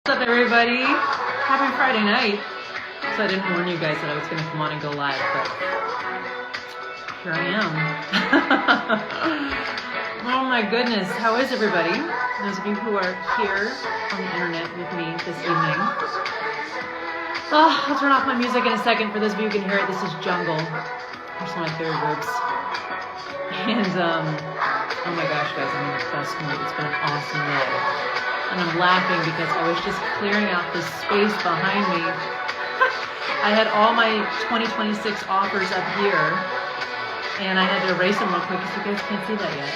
What's up, everybody? Happy Friday night. So I didn't warn you guys that I was going to come on and go live, but here I am. Oh my goodness. How is everybody? Those of you who are here on the internet with me this evening. I'll turn off my music in a second. For those of you who can hear it, this is Jungle. It's one of my favorite groups. And, oh my gosh, guys, I'm in the best mood. It's been an awesome day. And I'm laughing because I was just clearing out this space behind me. I had all my 2026 offers up here, and I had to erase them real quick because you guys can't see that yet.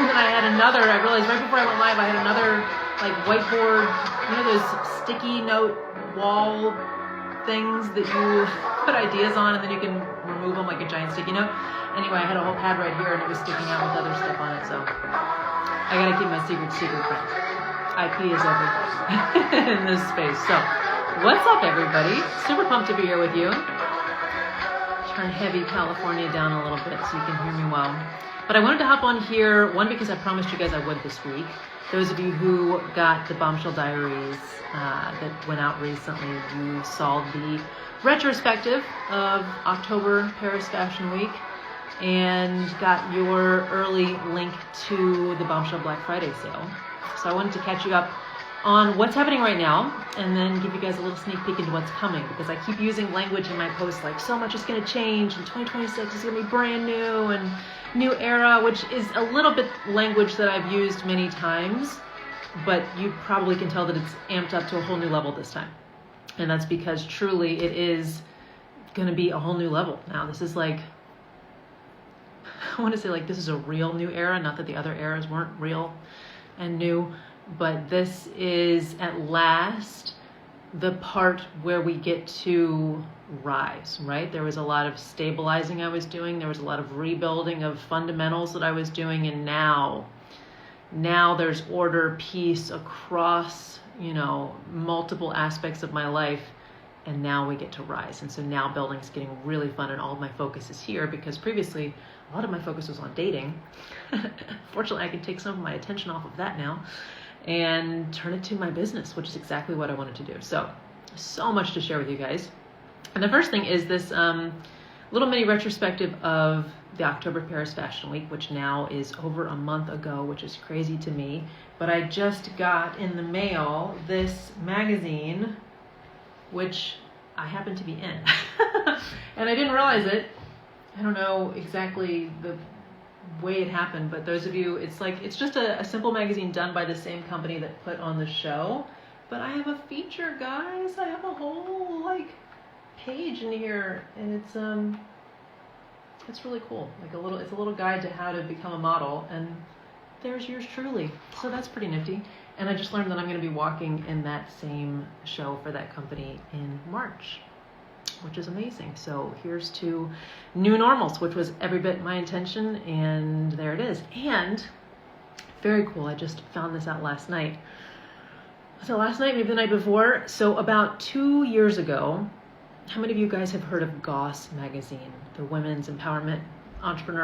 And then I had another, I realized right before I went live, I had another like whiteboard, you know those sticky note wall things that you put ideas on and then you can remove them like a giant sticky note. Anyway, I had a whole pad right here and it was sticking out with other stuff on it, so I gotta keep my secret friends. IP is everything in this space. So, what's up, everybody? Super pumped to be here with you. Turn heavy California down a little bit so you can hear me well. But I wanted to hop on here, one, because I promised you guys I would this week. Those of you who got the Bombshell Diaries that went out recently, you saw the retrospective of October Paris Fashion Week and got your early link to the Bombshell Black Friday sale. So I wanted to catch you up on what's happening right now and then give you guys a little sneak peek into what's coming, because I keep using language in my posts like so much is going to change and 2026 is going to be brand new and new era, which is a little bit language that I've used many times, but you probably can tell that it's amped up to a whole new level this time. And that's because truly it is going to be a whole new level. Now this is like, I want to say like this is a real new era, not that the other eras weren't real and new, but this is at last the part where we get to rise, right? There was a lot of stabilizing I was doing. There was a lot of rebuilding of fundamentals that I was doing. And now there's order, peace across, multiple aspects of my life. And now we get to rise. And so now building's getting really fun and all of my focus is here, because previously a lot of my focus was on dating. Fortunately, I can take some of my attention off of that now and turn it to my business, which is exactly what I wanted to do. So much to share with you guys. And the first thing is this little mini retrospective of the October Paris Fashion Week, which now is over a month ago, which is crazy to me. But I just got in the mail this magazine, which I happen to be in. And I didn't realize it. I don't know exactly the way it happened, but those of you, it's just a simple magazine done by the same company that put on the show. But I have a feature, guys. I have a whole page in here, and it's really cool. It's a little guide to how to become a model, and there's yours truly. So that's pretty nifty. And I just learned that I'm going to be walking in that same show for that company in March, which is amazing. So here's to new normals, which was every bit my intention, and there it is. And very cool, I just found this out last night. So last night, maybe the night before, so about 2 years ago, how many of you guys have heard of Goss magazine, the women's empowerment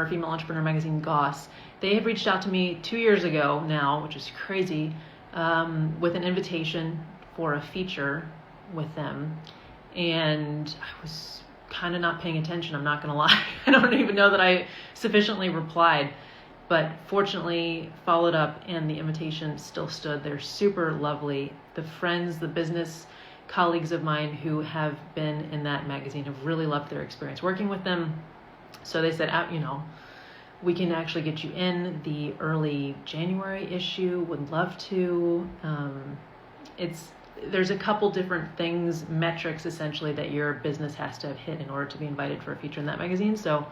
female entrepreneur magazine, Goss? They have reached out to me 2 years ago now, which is crazy, with an invitation for a feature with them. And I was kind of not paying attention, I'm not going to lie. I don't even know that I sufficiently replied, but fortunately followed up and the invitation still stood. They're super lovely. The business colleagues of mine who have been in that magazine have really loved their experience working with them. So they said, we can actually get you in the early January issue, would love to. There's a couple different things, metrics essentially, that your business has to have hit in order to be invited for a feature in that magazine. So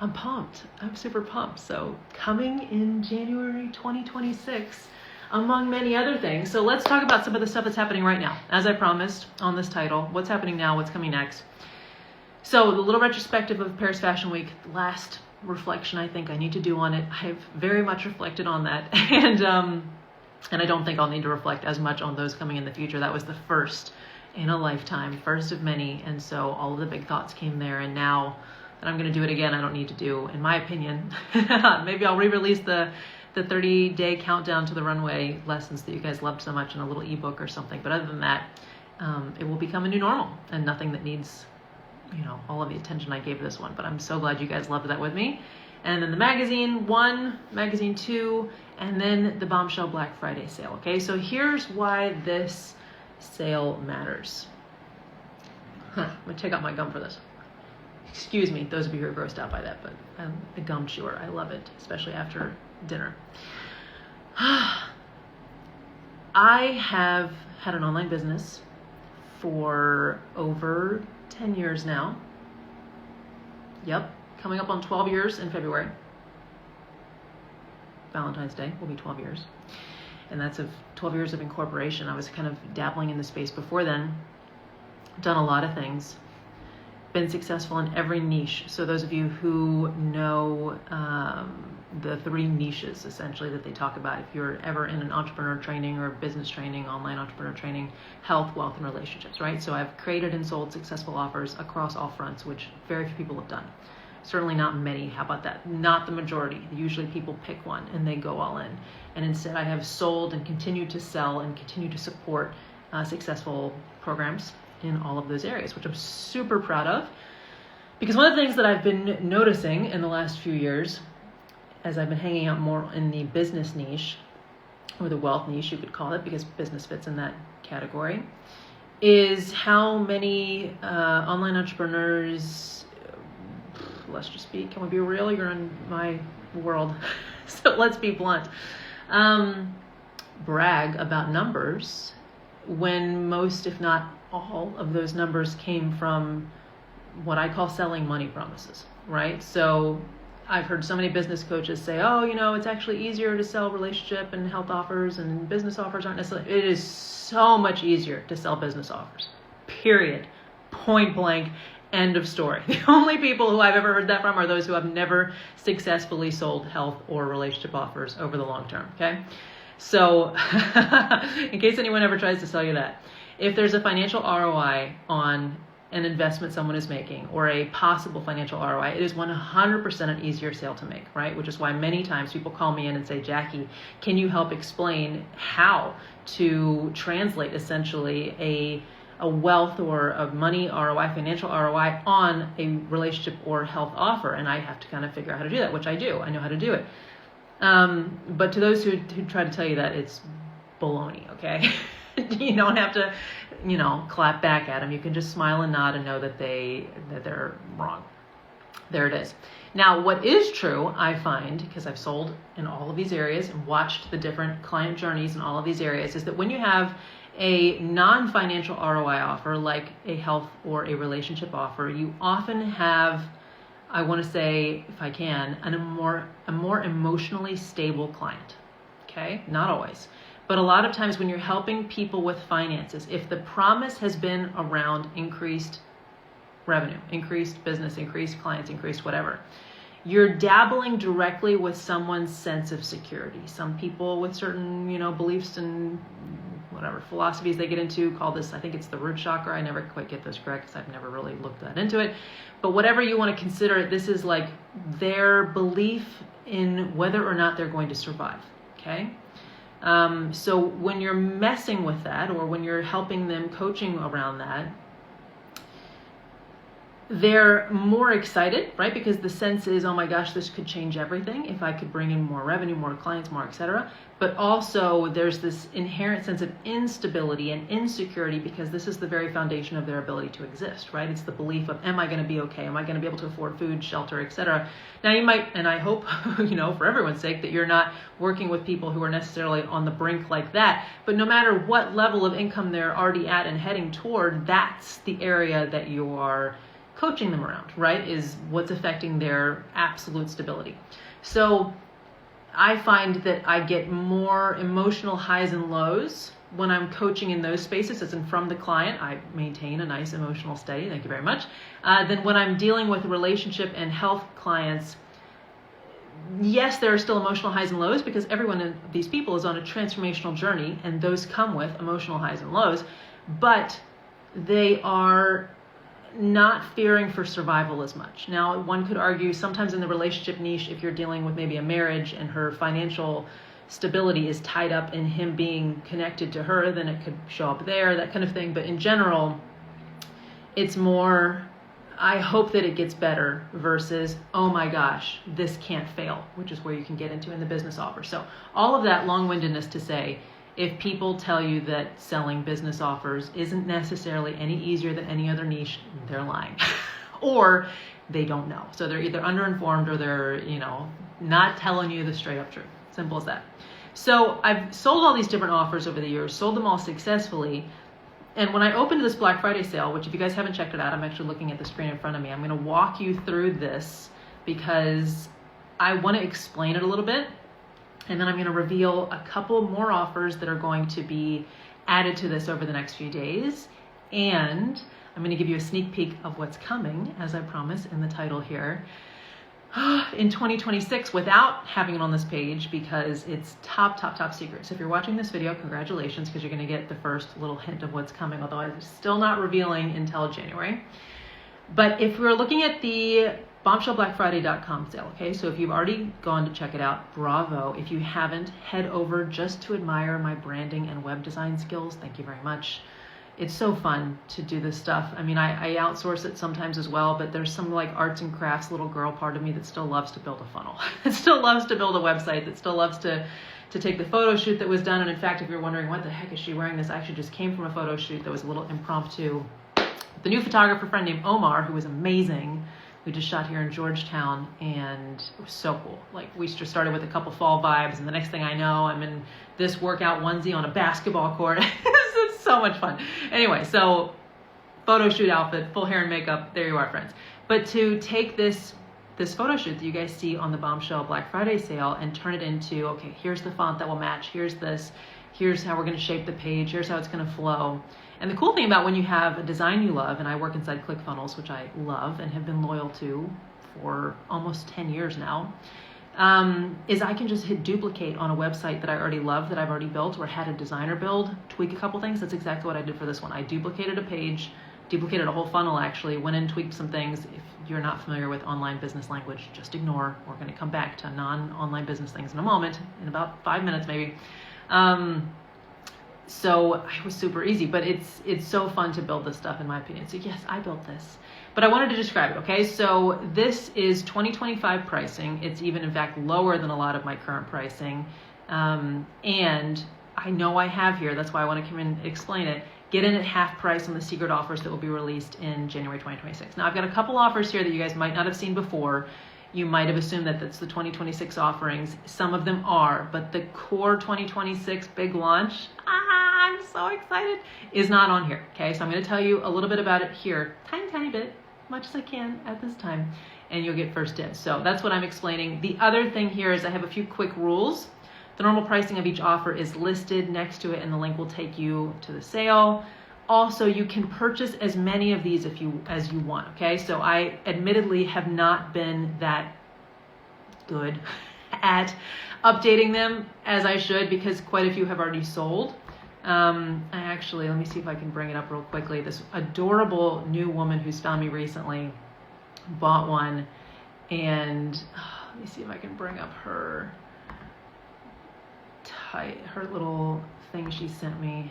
I'm pumped. I'm super pumped. So coming in January 2026, among many other things. So let's talk about some of the stuff that's happening right now. As I promised on this title, what's happening now, what's coming next. So the little retrospective of Paris Fashion Week, last reflection I think I need to do on it. I've very much reflected on that. And I don't think I'll need to reflect as much on those coming in the future. That was the first in a lifetime, first of many. And so all of the big thoughts came there. And now that I'm going to do it again, I don't need to do, in my opinion, maybe I'll re-release the the 30-day countdown to the runway lessons that you guys loved so much in a little ebook or something. But other than that, it will become a new normal and nothing that needs, all of the attention I gave this one. But I'm so glad you guys loved that with me. And then the magazine 1, magazine 2, and then the Bombshell Black Friday sale. Okay, so here's why this sale matters. I'm gonna take out my gum for this. Excuse me, those of you who are grossed out by that, but I'm a gum chewer. I love it, especially after dinner. I have had an online business for over 10 years now. Yep, coming up on 12 years in February. Valentine's Day will be 12 years. And that's of 12 years of incorporation. I was kind of dabbling in the space before then, done a lot of things, been successful in every niche. So those of you who know the 3 niches essentially that they talk about, if you're ever in an entrepreneur training or business training, online entrepreneur training, health, wealth, and relationships, right? So I've created and sold successful offers across all fronts, which very few people have done. Certainly not many. How about that? Not the majority. Usually people pick one and they go all in. And instead I have sold and continued to sell and continue to support successful programs in all of those areas, which I'm super proud of. Because one of the things that I've been noticing in the last few years, as I've been hanging out more in the business niche, or the wealth niche, you could call it, because business fits in that category, is how many online entrepreneurs, let's just be, can we be real? You're in my world. So let's be blunt. Brag about numbers when most, if not all, of those numbers came from what I call selling money promises, right? So I've heard so many business coaches say, oh, it's actually easier to sell relationship and health offers, and business offers aren't necessarily. It is so much easier to sell business offers, period. Point blank. End of story. The only people who I've ever heard that from are those who have never successfully sold health or relationship offers over the long term, okay? So in case anyone ever tries to sell you that, if there's a financial ROI on an investment someone is making, or a possible financial ROI, it is 100% an easier sale to make, right? Which is why many times people call me in and say, Jackie, can you help explain how to translate essentially a wealth or a money ROI, financial ROI on a relationship or health offer? And I have to kind of figure out how to do that, which I do. I know how to do it. But to those who try to tell you that, it's baloney, okay? You don't have to, clap back at them. You can just smile and nod and know that they're wrong. There it is. Now, what is true, I find, because I've sold in all of these areas and watched the different client journeys in all of these areas, is that when you have a non-financial ROI offer, like a health or a relationship offer, you often have, I want to say, if I can, a more emotionally stable client. Okay? Not always. But a lot of times when you're helping people with finances, if the promise has been around increased revenue, increased business, increased clients, increased whatever, you're dabbling directly with someone's sense of security. Some people with certain, beliefs and whatever philosophies they get into call this, I think it's the root chakra. I never quite get those correct because I've never really looked that into it. But whatever you want to consider it, this is like their belief in whether or not they're going to survive. Okay? So when you're messing with that, or when you're helping them, coaching around that, they're more excited, right? Because the sense is, oh my gosh, this could change everything if I could bring in more revenue, more clients, more etc. But also there's this inherent sense of instability and insecurity, because this is the very foundation of their ability to exist, right? It's the belief of, am I going to be okay? Am I going to be able to afford food, shelter, etc. Now you might, and I hope, for everyone's sake, that you're not working with people who are necessarily on the brink like that. But no matter what level of income they're already at and heading toward, that's the area that you are coaching them around, right, is what's affecting their absolute stability. So I find that I get more emotional highs and lows when I'm coaching in those spaces, as in from the client. I maintain a nice emotional steady, thank you very much. Then when I'm dealing with relationship and health clients, yes, there are still emotional highs and lows, because every one of these people is on a transformational journey, and those come with emotional highs and lows, but they are not fearing for survival as much. Now, one could argue sometimes in the relationship niche, if you're dealing with maybe a marriage and her financial stability is tied up in him being connected to her, then it could show up there, that kind of thing. But in general, it's more, I hope that it gets better versus, oh my gosh, this can't fail, which is where you can get into in the business offer. So all of that long-windedness to say, if people tell you that selling business offers isn't necessarily any easier than any other niche, they're lying. Or they don't know. So they're either underinformed or they're, not telling you the straight up truth. Simple as that. So I've sold all these different offers over the years, sold them all successfully. And when I opened this Black Friday sale, which if you guys haven't checked it out, I'm actually looking at the screen in front of me. I'm going to walk you through this because I want to explain it a little bit. And then I'm going to reveal a couple more offers that are going to be added to this over the next few days. And I'm going to give you a sneak peek of what's coming, as I promised in the title here, in 2026 without having it on this page because it's top secret. So if you're watching this video, congratulations, because you're going to get the first little hint of what's coming, although I'm still not revealing until January. But if we're looking at the bombshellblackfriday.com sale, okay? So if you've already gone to check it out, bravo. If you haven't, head over just to admire my branding and web design skills. Thank you very much. It's so fun to do this stuff. I mean, I outsource it sometimes as well, but there's some like arts and crafts little girl part of me that still loves to build a funnel. That still loves to build a website, that still loves to take the photo shoot that was done. And in fact, if you're wondering what the heck is she wearing this, I actually just came from a photo shoot that was a little impromptu. The new photographer friend named Omar, who was amazing, we just shot here in Georgetown, and it was so cool. Like, we just started with a couple fall vibes, and the next thing I know, I'm in this workout onesie on a basketball court. It's so much fun. Anyway, so photo shoot outfit, full hair and makeup, there you are, friends. But to take this photo shoot that you guys see on the Bombshell Black Friday sale and turn it into, okay, here's the font that will match, here's this, here's how we're going to shape the page, here's how it's going to flow. And the cool thing about when you have a design you love, and I work inside ClickFunnels, which I love and have been loyal to for almost 10 years now, is I can just hit duplicate on a website that I already love, that I've already built or had a designer build, tweak a couple things. That's exactly what I did for this one. I duplicated a page, duplicated a whole funnel actually, went in, tweaked some things. If you're not familiar with online business language, just ignore. We're going to come back to non-online business things in a moment, in about 5 minutes maybe. So it was super easy, but it's so fun to build this stuff in my opinion. So yes, I built this, but I wanted to describe it. Okay, so this is 2025 pricing. It's even in fact lower than a lot of my current pricing. And I know I have here, that's why I want to come in and explain it. Get in at half price on the secret offers that will be released in January 2026. Now I've got a couple offers here that you guys might not have seen before. You might have assumed that that's the 2026 offerings. Some of them are, but the core 2026 big launch, I'm so excited, is not on here. Okay, so I'm going to tell you a little bit about it here, tiny bit, much as I can at this time, and you'll get first dibs. So that's what I'm explaining. The other thing here is I have a few quick rules. The normal pricing of each offer is listed next to it, and the link will take you to the sale. Also, you can purchase as many of these as you want, okay? So I admittedly have not been that good at updating them as I should because quite a few have already sold. Let me see if I can bring it up real quickly. This adorable new woman who's found me recently bought one, and let me see if I can bring up her little thing she sent me.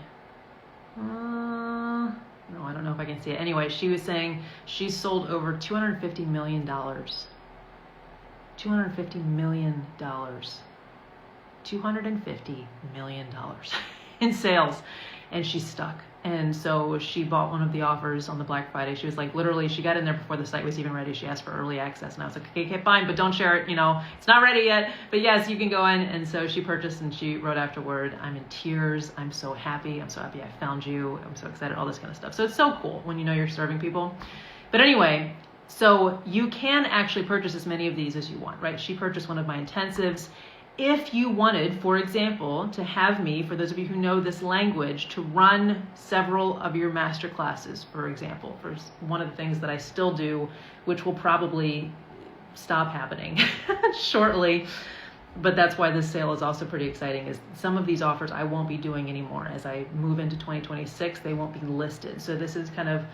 No, I don't know if I can see it. Anyway, she was saying she's sold over $250 million. $250 million. $250 million in sales. And she's stuck. And so she bought one of the offers on the Black Friday. She was like, literally, she got in there before the site was even ready. She asked for early access. And I was like, okay, fine, but don't share it. It's not ready yet. But yes, you can go in. And so she purchased and she wrote afterward, I'm in tears. I'm so happy. I'm so happy I found you. I'm so excited, all this kind of stuff. So it's so cool when you know you're serving people. But anyway, so you can actually purchase as many of these as you want, right? She purchased one of my intensives. If you wanted, for example, to have me, for those of you who know this language, to run several of your master classes, for example, for one of the things that I still do, which will probably stop happening shortly, but that's why this sale is also pretty exciting, is some of these offers I won't be doing anymore. As I move into 2026, they won't be listed. So this is kind of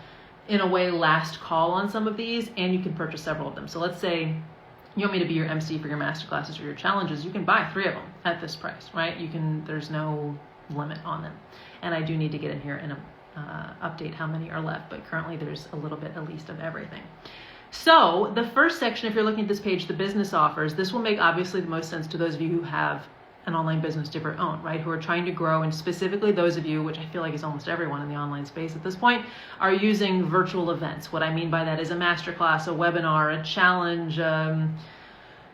in a way, last call on some of these, and you can purchase several of them. So let's say you want me to be your MC for your masterclasses or your challenges, you can buy 3 of them at this price, right? There's no limit on them. And I do need to get in here and update how many are left, but currently there's a little bit at least of everything. So the first section, if you're looking at this page, the business offers, this will make obviously the most sense to those of you who have an online business of your own, right? Who are trying to grow, and specifically those of you, which I feel like is almost everyone in the online space at this point, are using virtual events. What I mean by that is a masterclass, a webinar, a challenge,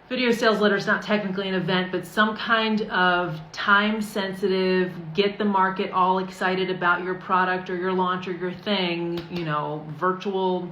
video sales letter is not technically an event, but some kind of time-sensitive, get the market all excited about your product or your launch or your thing, virtual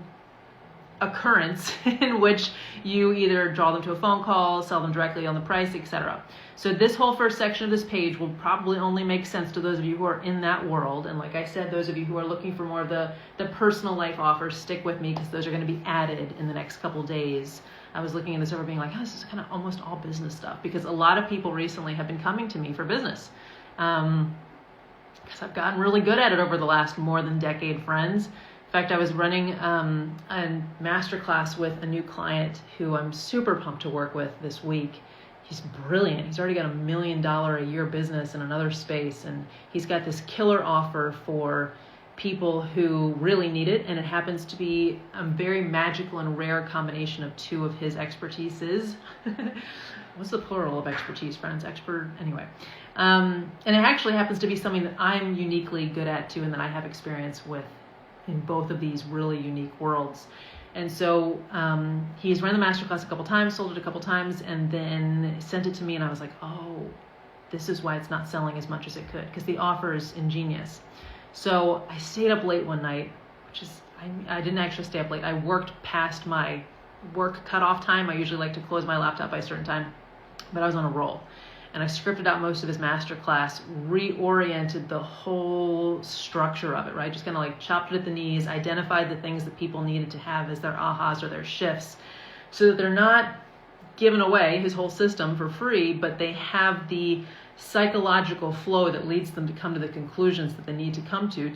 occurrence in which you either draw them to a phone call, sell them directly on the price, etc. So this whole first section of this page will probably only make sense to those of you who are in that world. And like I said, those of you who are looking for more of the personal life offers, stick with me because those are going to be added in the next couple days. I was looking at this over being like, this is kind of almost all business stuff, because a lot of people recently have been coming to me for business. Because I've gotten really good at it over the last more than decade, friends. In fact, I was running a masterclass with a new client who I'm super pumped to work with this week. He's brilliant. He's already got $1 million a year business in another space, and he's got this killer offer for people who really need it, and it happens to be a very magical and rare combination of 2 of his expertises. What's the plural of expertise, friends? Anyway. And it actually happens to be something that I'm uniquely good at too, and that I have experience with in both of these really unique worlds. And so he's run the masterclass a couple times, sold it a couple times, and then sent it to me, and I was like, oh, this is why it's not selling as much as it could, because the offer is ingenious. So I stayed up late one night, which is, I didn't actually stay up late. I worked past my work cutoff time. I usually like to close my laptop by a certain time, but I was on a roll. And I scripted out most of his masterclass, reoriented the whole structure of it, right? Just kind of like chopped it at the knees, identified the things that people needed to have as their ahas or their shifts, so that they're not giving away his whole system for free, but they have the psychological flow that leads them to come to the conclusions that they need to come to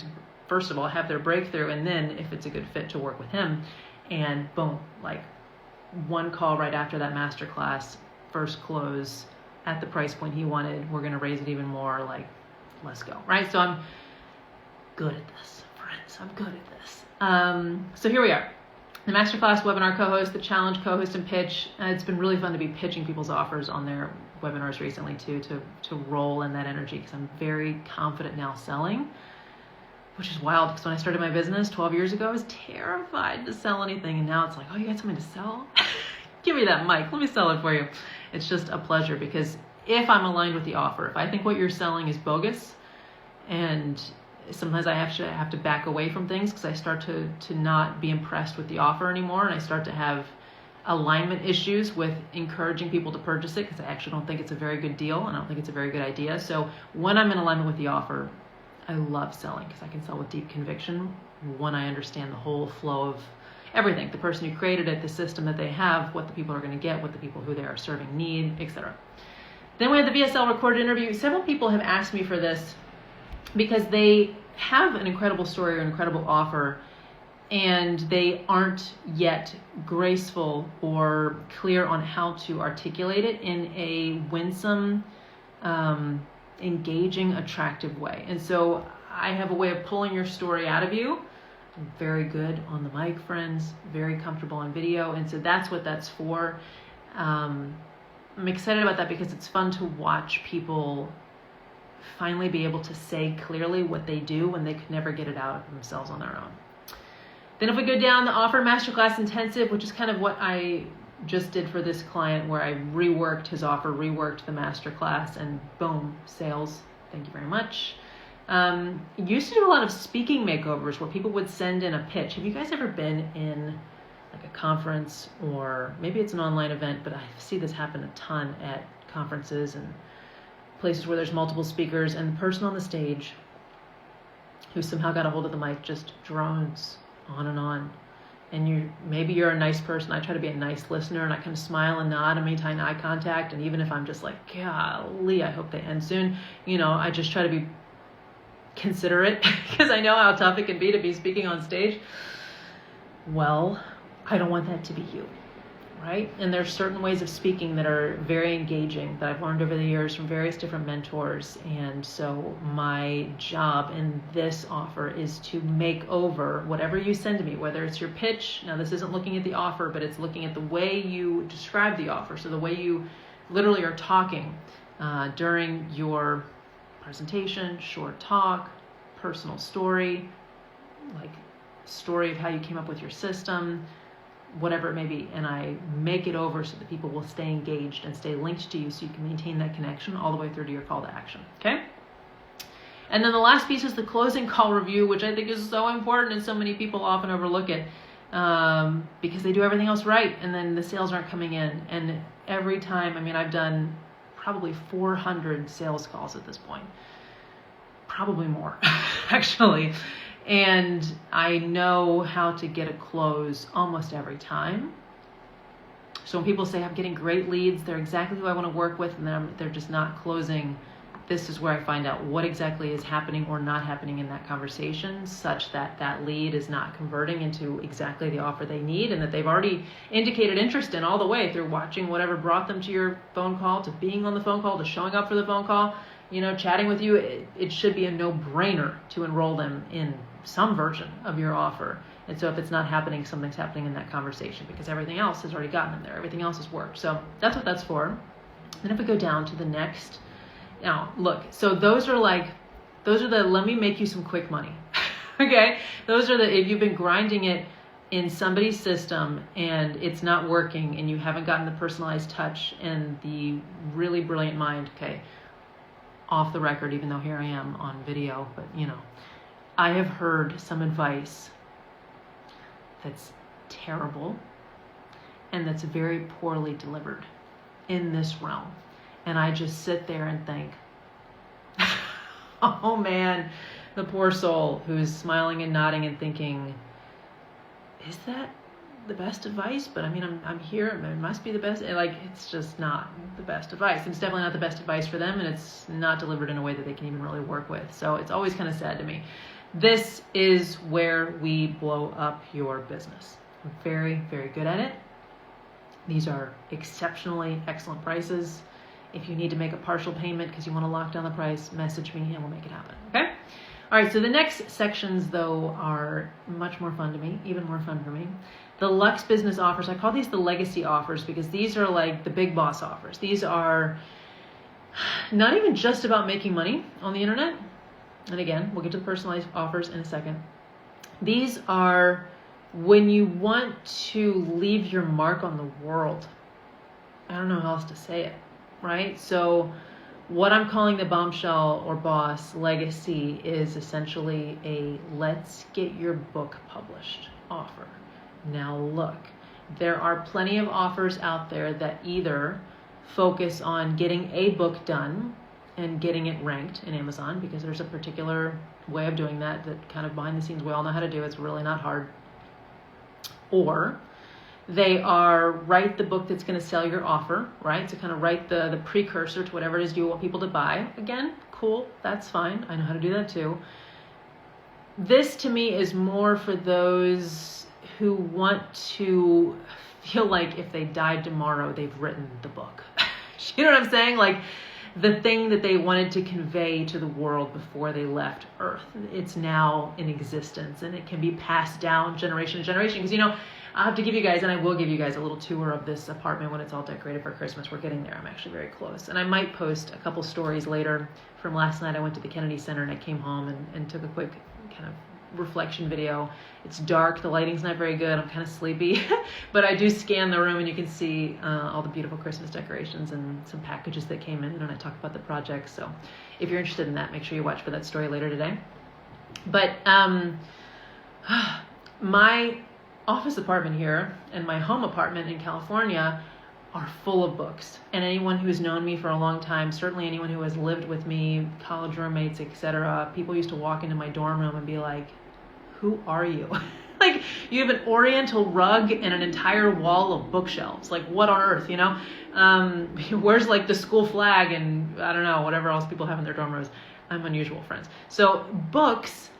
first of all, have their breakthrough, and then if it's a good fit, to work with him. And boom, like one call right after that masterclass, first close, at the price point he wanted. We're going to raise it even more. Like, let's go. Right. So I'm good at this, friends. I'm good at this. So here we are. The masterclass, webinar co-host, the challenge co-host and pitch. It's been really fun to be pitching people's offers on their webinars recently too, to roll in that energy, because I'm very confident now selling, which is wild, because when I started my business 12 years ago, I was terrified to sell anything. And now it's like, oh, you got something to sell? Give me that mic. Let me sell it for you. It's just a pleasure, because if I'm aligned with the offer, if I think what you're selling is bogus, and sometimes I have to back away from things because I start to not be impressed with the offer anymore, and I start to have alignment issues with encouraging people to purchase it, because I actually don't think it's a very good deal, and I don't think it's a very good idea. So when I'm in alignment with the offer, I love selling, because I can sell with deep conviction when I understand the whole flow of everything, the person who created it, the system that they have, what the people are going to get, what the people who they are serving need, etc. Then we have the VSL recorded interview. Several people have asked me for this because they have an incredible story or an incredible offer, and they aren't yet graceful or clear on how to articulate it in a winsome, engaging, attractive way. And so I have a way of pulling your story out of you. I'm very good on the mic, friends, very comfortable on video. And so that's what that's for. I'm excited about that because it's fun to watch people finally be able to say clearly what they do when they could never get it out of themselves on their own. Then if we go down, the offer masterclass intensive, which is kind of what I just did for this client, where I reworked his offer, reworked the masterclass, and boom, sales. Thank you very much. Used to do a lot of speaking makeovers where people would send in a pitch. Have you guys ever been in like a conference, or maybe it's an online event, but I see this happen a ton at conferences and places where there's multiple speakers, and the person on the stage who somehow got a hold of the mic just drones on. And maybe you're a nice person. I try to be a nice listener, and I kind of smile and nod and maintain eye contact. And even if I'm just like, golly, I hope they end soon, I just try to be considerate because I know how tough it can be to be speaking on stage. Well, I don't want that to be you, right? And there's certain ways of speaking that are very engaging that I've learned over the years from various different mentors. And so my job in this offer is to make over whatever you send to me, whether it's your pitch. Now, this isn't looking at the offer, but it's looking at the way you describe the offer. So the way you literally are talking during your presentation, short talk, personal story, like story of how you came up with your system, whatever it may be, and I make it over so that people will stay engaged and stay linked to you so you can maintain that connection all the way through to your call to action, okay? And then the last piece is the closing call review, which I think is so important and so many people often overlook it because they do everything else right and then the sales aren't coming in. And every time, I mean, I've done probably 400 sales calls at this point, probably more actually. And I know how to get a close almost every time. So when people say I'm getting great leads, they're exactly who I want to work with, and they're just not closing, this is where I find out what exactly is happening or not happening in that conversation, such that that lead is not converting into exactly the offer they need, and that they've already indicated interest in all the way through watching whatever brought them to your phone call, to being on the phone call, to showing up for the phone call, you know, chatting with you. It should be a no-brainer to enroll them in some version of your offer. And so if it's not happening, something's happening in that conversation because everything else has already gotten them there. Everything else has worked. So that's what that's for. Then if we go down to the next, now look, so those are the let me make you some quick money. Okay? Those are the, if you've been grinding it in somebody's system and it's not working and you haven't gotten the personalized touch and the really brilliant mind, okay, off the record, even though here I am on video, but you know, I have heard some advice that's terrible and that's very poorly delivered in this realm. And I just sit there and think, oh man, the poor soul who's smiling and nodding and thinking, is that the best advice? But I mean, I'm here, it must be the best. And like, it's just not the best advice. It's definitely not the best advice for them, and it's not delivered in a way that they can even really work with. So it's always kind of sad to me. This is where we blow up your business. I'm very, very good at it. These are exceptionally excellent prices. If you need to make a partial payment because you want to lock down the price, message me and we'll make it happen, okay? All right, so the next sections, though, are much more fun to me, even more fun for me. The Lux Business offers, I call these the legacy offers because these are like the big boss offers. These are not even just about making money on the internet. And again, we'll get to the personalized offers in a second. These are when you want to leave your mark on the world. I don't know how else to say it, right? So what I'm calling the Bombshell or Boss Legacy is essentially a let's get your book published offer. Now look, there are plenty of offers out there that either focus on getting a book done and getting it ranked in Amazon, because there's a particular way of doing that kind of behind the scenes we all know how to do. It's really not hard. Or they are write the book that's going to sell your offer, right? So kind of write the precursor to whatever it is you want people to buy. Again, cool, that's fine. I know how to do that too. This to me is more for those who want to feel like if they died tomorrow, they've written the book. You know what I'm saying? Like, the thing that they wanted to convey to the world before they left Earth. It's now in existence and it can be passed down generation to generation. Because, you know, I have to give you guys, and I will give you guys a little tour of this apartment when it's all decorated for Christmas. We're getting there. I'm actually very close. And I might post a couple stories later from last night. I went to the Kennedy Center and I came home and took a quick kind of reflection video. It's dark, the lighting's not very good, I'm kind of sleepy, but I do scan the room and you can see all the beautiful Christmas decorations and some packages that came in, and I talk about the project. So if you're interested in that, make sure you watch for that story later today. But my office apartment here and my home apartment in California are full of books, and anyone who's known me for a long time, certainly anyone who has lived with me, college roommates, etc., people used to walk into my dorm room and be like, who are you? Like, you have an oriental rug and an entire wall of bookshelves. Like, what on earth, you know? Where's like the school flag and I don't know, whatever else people have in their dorm rooms. I'm unusual, friends. So books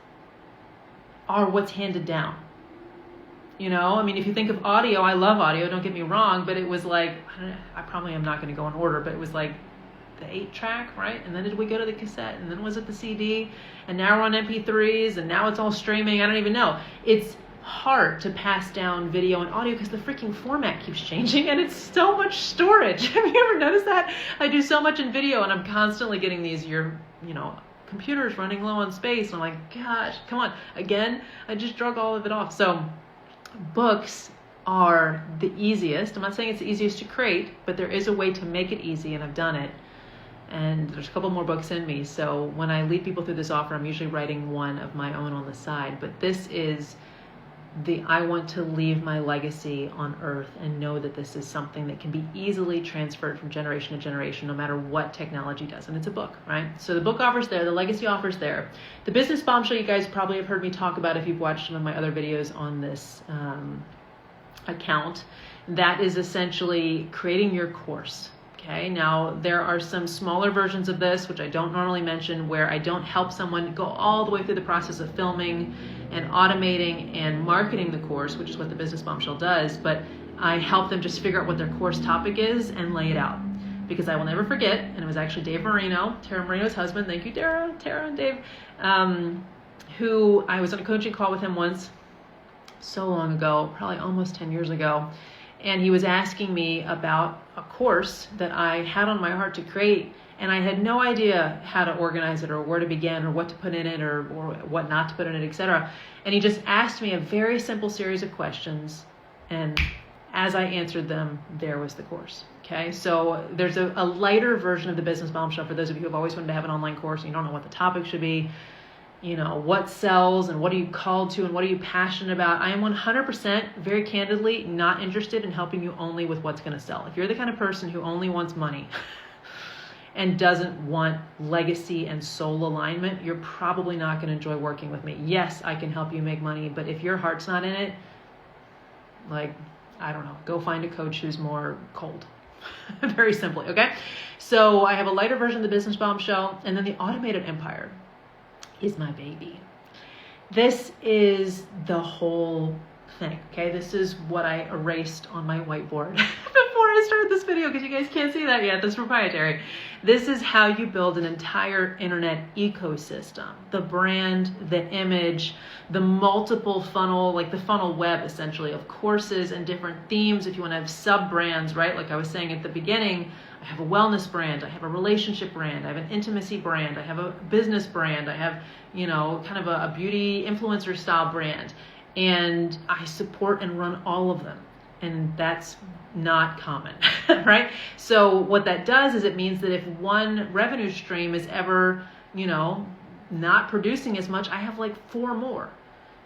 are what's handed down. You know, I mean, if you think of audio, I love audio, don't get me wrong, but it was like, I probably am not going to go in order, but it was like the 8-track, right? And then did we go to the cassette? And then was it the CD? And now we're on MP3s, and now it's all streaming. I don't even know. It's hard to pass down video and audio because the freaking format keeps changing, and it's so much storage. Have you ever noticed that? I do so much in video, and I'm constantly getting these, computer's running low on space. And I'm like, gosh, come on. Again, I just drug all of it off. So books are the easiest. I'm not saying it's the easiest to create, but there is a way to make it easy, and I've done it. And there's a couple more books in me. So when I lead people through this offer, I'm usually writing one of my own on the side. But this is I want to leave my legacy on earth and know that this is something that can be easily transferred from generation to generation, no matter what technology does. And it's a book, right? So the book offer's there, the legacy offer's there. The business bombshell, you guys probably have heard me talk about if you've watched some of my other videos on this account. That is essentially creating your course. Okay, now there are some smaller versions of this, which I don't normally mention, where I don't help someone go all the way through the process of filming and automating and marketing the course, which is what the Business Bombshell does, but I help them just figure out what their course topic is and lay it out. Because I will never forget, and it was actually Dave Marino, Tara Marino's husband, thank you Tara and Dave, who I was on a coaching call with him once, so long ago, probably almost 10 years ago, and he was asking me about a course that I had on my heart to create, and I had no idea how to organize it or where to begin or what to put in it or what not to put in it, etc. And he just asked me a very simple series of questions, and as I answered them, there was the course. Okay, so there's a lighter version of the Business Bombshell for those of you who have always wanted to have an online course and you don't know what the topic should be. What sells and what are you called to and what are you passionate about. I am 100%, very candidly, not interested in helping you only with what's going to sell. If you're the kind of person who only wants money and doesn't want legacy and soul alignment, you're probably not going to enjoy working with me. Yes, I can help you make money, but if your heart's not in it, I don't know, go find a coach who's more cold. Very simply, okay? So I have a lighter version of the Business Bombshell, and then the Automated Empire is my baby. This is the whole thing, okay? This is what I erased on my whiteboard before I started this video, because you guys can't see that yet. That's proprietary. This is how you build an entire internet ecosystem. The brand, the image, the multiple funnel, like the funnel web essentially of courses and different themes. If you want to have sub-brands, right? Like I was saying at the beginning, I have a wellness brand, I have a relationship brand, I have an intimacy brand, I have a business brand, I have, kind of a beauty influencer style brand. And I support and run all of them. And that's not common, right? So what that does is it means that if one revenue stream is ever, not producing as much, I have like 4 more.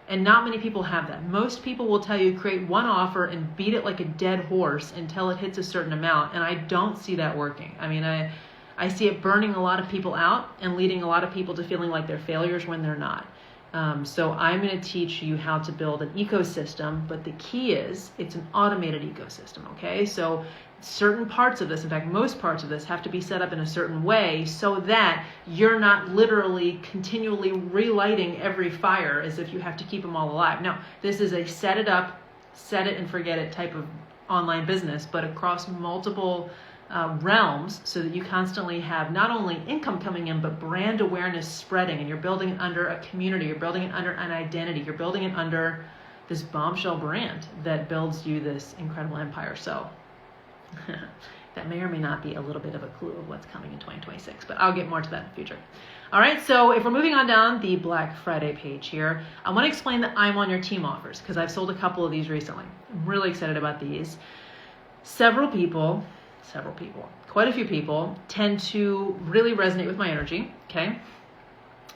And not many people have that. Most people will tell you create one offer and beat it like a dead horse until it hits a certain amount. And I don't see that working. I mean, I see it burning a lot of people out and leading a lot of people to feeling like they're failures when they're not. So I'm going to teach you how to build an ecosystem, but the key is it's an automated ecosystem, okay? So certain parts of this, in fact, most parts of this have to be set up in a certain way so that you're not literally continually relighting every fire as if you have to keep them all alive. No, this is a set it up, set it and forget it type of online business, but across multiple realms so that you constantly have not only income coming in, but brand awareness spreading, and you're building it under a community, you're building it under an identity, you're building it under this bombshell brand that builds you this incredible empire. So that may or may not be a little bit of a clue of what's coming in 2026, but I'll get more to that in the future. All right, so if we're moving on down the Black Friday page here, I want to explain the I'm on your team offers because I've sold a couple of these recently. I'm really excited about these. Quite a few people tend to really resonate with my energy, okay?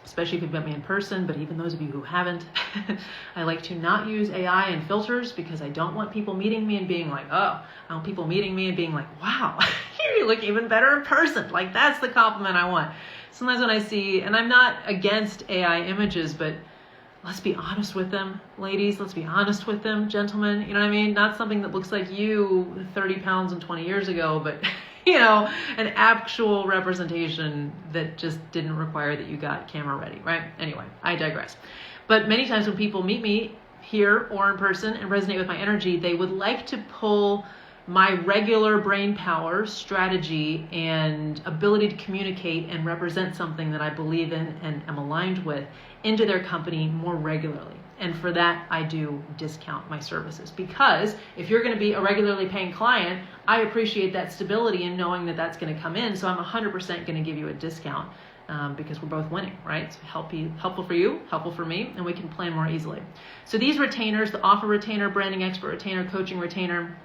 Especially if you've met me in person, but even those of you who haven't, I like to not use AI and filters because I don't want people meeting me and being like, oh, I want people meeting me and being like, wow, you look even better in person. Like that's the compliment I want. Sometimes when I see, and I'm not against AI images, but let's be honest with them, ladies. Let's be honest with them, gentlemen. You know what I mean? Not something that looks like you 30 pounds and 20 years ago, but an actual representation that just didn't require that you got camera ready, right? Anyway, I digress. But many times when people meet me, here or in person and resonate with my energy, they would like to pull my regular brain power, strategy, and ability to communicate and represent something that I believe in and am aligned with into their company more regularly. And for that, I do discount my services, because if you're going to be a regularly paying client, I appreciate that stability and knowing that that's going to come in. So I'm 100% going to give you a discount because we're both winning, right? So helpful for you, helpful for me, and we can plan more easily. So these retainers, the offer retainer, branding expert retainer, coaching retainer,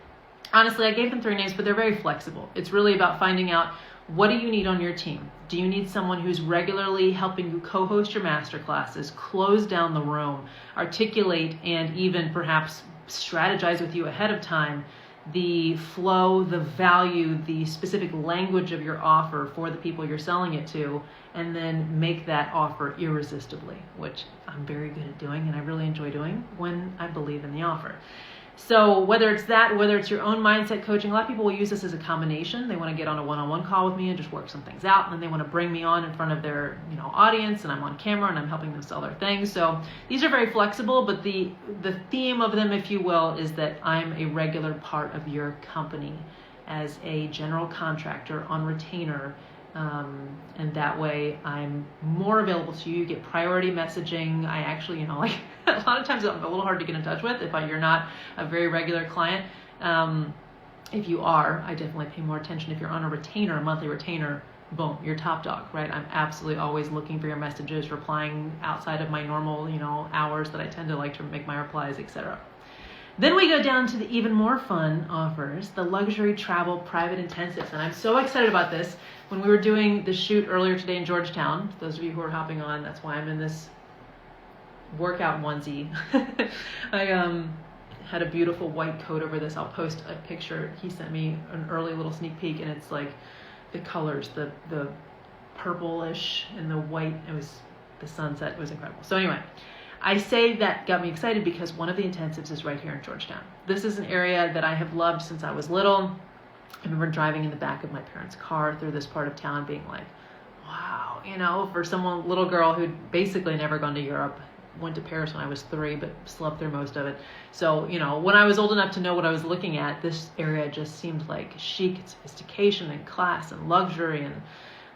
honestly, I gave them 3 names, but they're very flexible. It's really about finding out, what do you need on your team? Do you need someone who's regularly helping you co-host your masterclasses, close down the room, articulate, and even perhaps strategize with you ahead of time the flow, the value, the specific language of your offer for the people you're selling it to, and then make that offer irresistibly, which I'm very good at doing and I really enjoy doing when I believe in the offer. So whether it's that, whether it's your own mindset coaching, a lot of people will use this as a combination. They want to get on a one-on-one call with me and just work some things out, and then they want to bring me on in front of their audience, and I'm on camera and I'm helping them sell their things. So these are very flexible, but the theme of them, if you will, is that I'm a regular part of your company as a general contractor on retainer. And that way I'm more available to you, get priority messaging. I actually, a lot of times I'm a little hard to get in touch with if you're not a very regular client. If you are, I definitely pay more attention. If you're on a retainer, a monthly retainer, boom, you're top dog, right? I'm absolutely always looking for your messages, replying outside of my normal, hours that I tend to like to make my replies, etc. Then we go down to the even more fun offers, the luxury travel private intensives. And I'm so excited about this. When we were doing the shoot earlier today in Georgetown, those of you who are hopping on, that's why I'm in this workout onesie. I had a beautiful white coat over this. I'll post a picture. He sent me an early little sneak peek, and it's like the colors, the purplish and the white. It was the sunset. It was incredible. So anyway, I say that got me excited because one of the intensives is right here in Georgetown. This is an area that I have loved since I was little. I remember driving in the back of my parents' car through this part of town being like, wow, for someone, little girl who'd basically never gone to Europe, went to Paris when I was 3, but slept through most of it. So, when I was old enough to know what I was looking at, this area just seemed like chic and sophistication and class and luxury and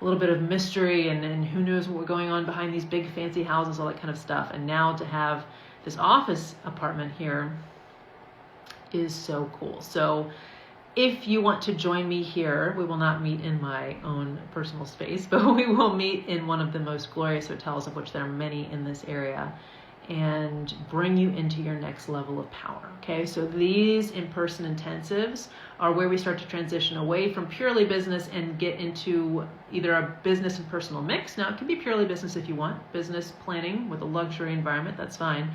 a little bit of mystery and who knows what was going on behind these big fancy houses, all that kind of stuff. And now to have this office apartment here is so cool. So if you want to join me here, we will not meet in my own personal space, but we will meet in one of the most glorious hotels, of which there are many in this area, and bring you into your next level of power. Okay, so these in-person intensives are where we start to transition away from purely business and get into either a business and personal mix. Now, it can be purely business if you want, business planning with a luxury environment, that's fine.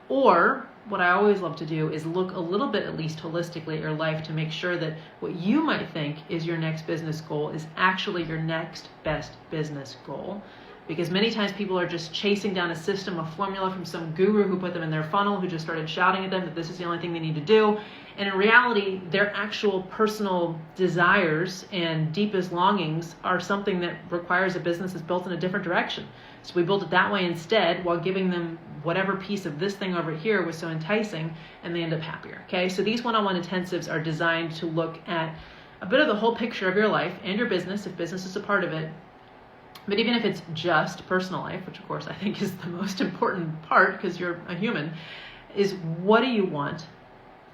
Or what I always love to do is look a little bit, at least holistically, at your life to make sure that what you might think is your next business goal is actually your next best business goal. Because many times people are just chasing down a system, a formula from some guru who put them in their funnel, who just started shouting at them that this is the only thing they need to do. And in reality, their actual personal desires and deepest longings are something that requires a business that's built in a different direction. So we built it that way instead, while giving them whatever piece of this thing over here was so enticing, and they end up happier. Okay, so these one-on-one intensives are designed to look at a bit of the whole picture of your life and your business, if business is a part of it. But even if it's just personal life, which of course I think is the most important part because you're a human, is what do you want?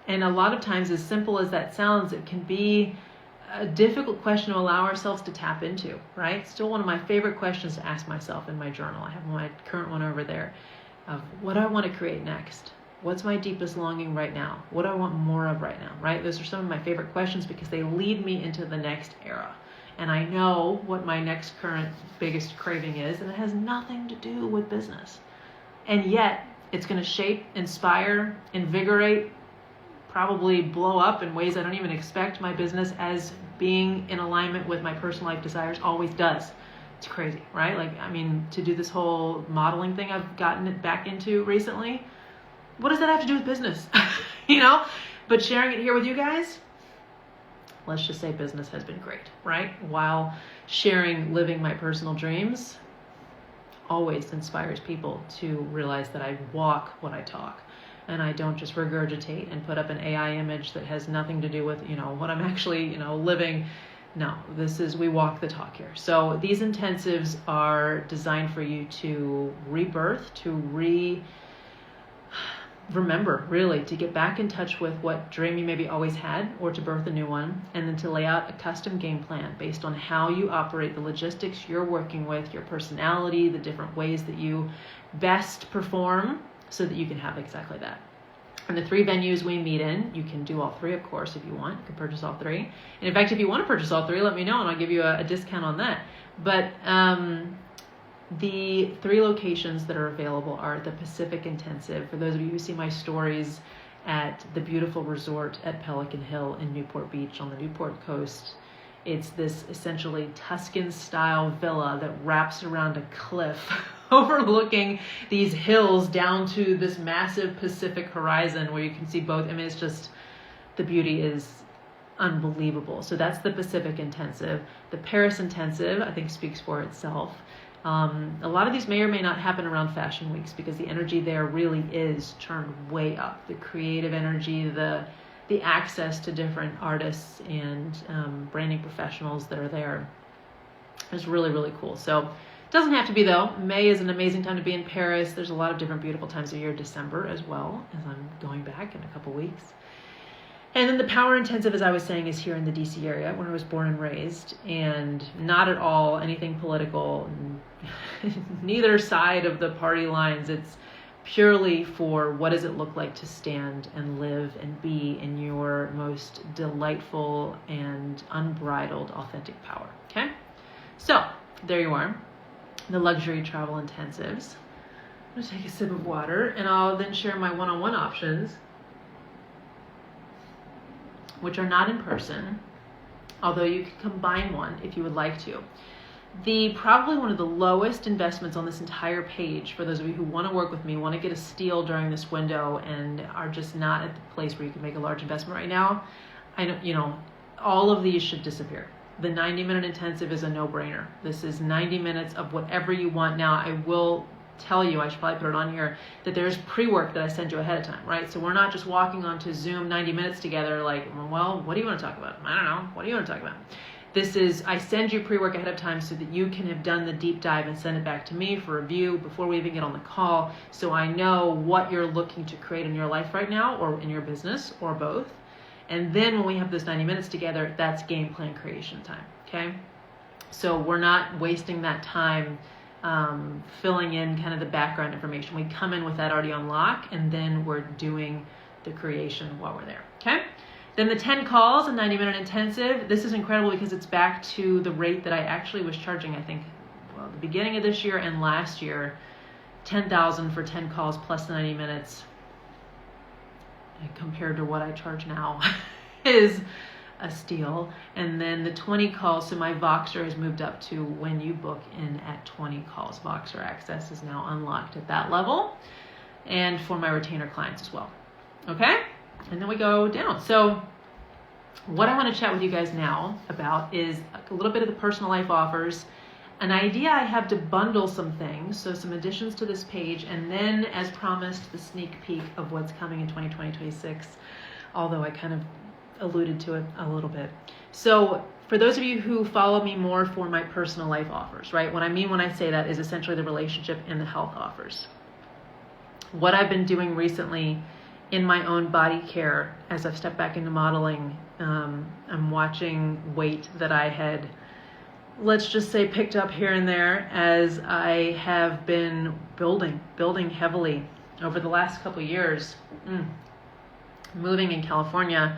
And a lot of times, as simple as that sounds, it can be a difficult question to allow ourselves to tap into, right? Still one of my favorite questions to ask myself in my journal. I have my current one over there of what do I want to create next? What's my deepest longing right now? What do I want more of right now, right? Those are some of my favorite questions because they lead me into the next era. And I know what my next current biggest craving is, and it has nothing to do with business. And yet, it's going to shape, inspire, invigorate, probably blow up in ways I don't even expect my business as being in alignment with my personal life desires always does. It's crazy, right? To do this whole modeling thing I've gotten it back into recently, what does that have to do with business? But sharing it here with you guys, let's just say business has been great, right? While sharing, living my personal dreams always inspires people to realize that I walk what I talk. and I don't just regurgitate and put up an AI image that has nothing to do with, what I'm actually, living. No, we walk the talk here. So these intensives are designed for you to rebirth, to remember, really, to get back in touch with what dream you maybe always had, or to birth a new one, and then to lay out a custom game plan based on how you operate, the logistics you're working with, your personality, the different ways that you best perform, so that you can have exactly that. And the 3 venues we meet in, you can do all 3, of course, if you want. You can purchase all 3. And in fact, if you want to purchase all 3, let me know and I'll give you a discount on that. But the 3 locations that are available are the Pacific Intensive. For those of you who see my stories at the beautiful resort at Pelican Hill in Newport Beach on the Newport coast, it's this essentially Tuscan-style villa that wraps around a cliff overlooking these hills down to this massive Pacific horizon where you can see both. I mean, it's just, the beauty is unbelievable. So that's the Pacific Intensive. The Paris Intensive, I think, speaks for itself. A lot of these may or may not happen around fashion weeks because the energy there really is turned way up. The creative energy, the access to different artists and branding professionals that are there is really, really cool. So it doesn't have to be, though. May is an amazing time to be in Paris. There's a lot of different beautiful times of year. December as well, as I'm going back in a couple weeks. And then the Power Intensive, as I was saying, is here in the DC area where I was born and raised, and not at all anything political, neither side of the party lines. It's purely for what does it look like to stand and live and be in your most delightful and unbridled authentic power. Okay? So there you are, the luxury travel intensives. I'm going to take a sip of water, and I'll then share my one-on-one options, which are not in person, although you can combine one if you would like to. Probably one of the lowest investments on this entire page, for those of you who want to work with me, want to get a steal during this window and are just not at the place where you can make a large investment right now, all of these should disappear. The 90-minute intensive is a no-brainer. This is 90 minutes of whatever you want. Now, I will tell you, I should probably put it on here, that there's pre-work that I send you ahead of time, right? So we're not just walking onto Zoom 90 minutes together like, well, what do you want to talk about? I don't know. What do you want to talk about? I send you pre-work ahead of time so that you can have done the deep dive and send it back to me for review before we even get on the call, so I know what you're looking to create in your life right now, or in your business, or both. And then when we have those 90 minutes together, that's game plan creation time, okay? So we're not wasting that time filling in kind of the background information. We come in with that already on lock, and then we're doing the creation while we're there, okay? Then the 10 calls, a 90-minute intensive. This is incredible because it's back to the rate that I actually was charging, I think, the beginning of this year and last year, $10,000 for 10 calls plus the 90 minutes. And compared to what I charge now is a steal. And then the 20 calls, so my Voxer has moved up to when you book in at 20 calls. Voxer access is now unlocked at that level, and for my retainer clients as well. Okay? And then we go down. So what I want to chat with you guys now about is a little bit of the personal life offers, an idea I have to bundle some things, so some additions to this page, and then, as promised, the sneak peek of what's coming in 2020-26, although I kind of alluded to it a little bit. So for those of you who follow me more for my personal life offers, right? What I mean when I say that is essentially the relationship and the health offers. What I've been doing recently in my own body care, as I've stepped back into modeling, I'm watching weight that I had, let's just say, picked up here and there as I have been building heavily over the last couple of years. Moving in California,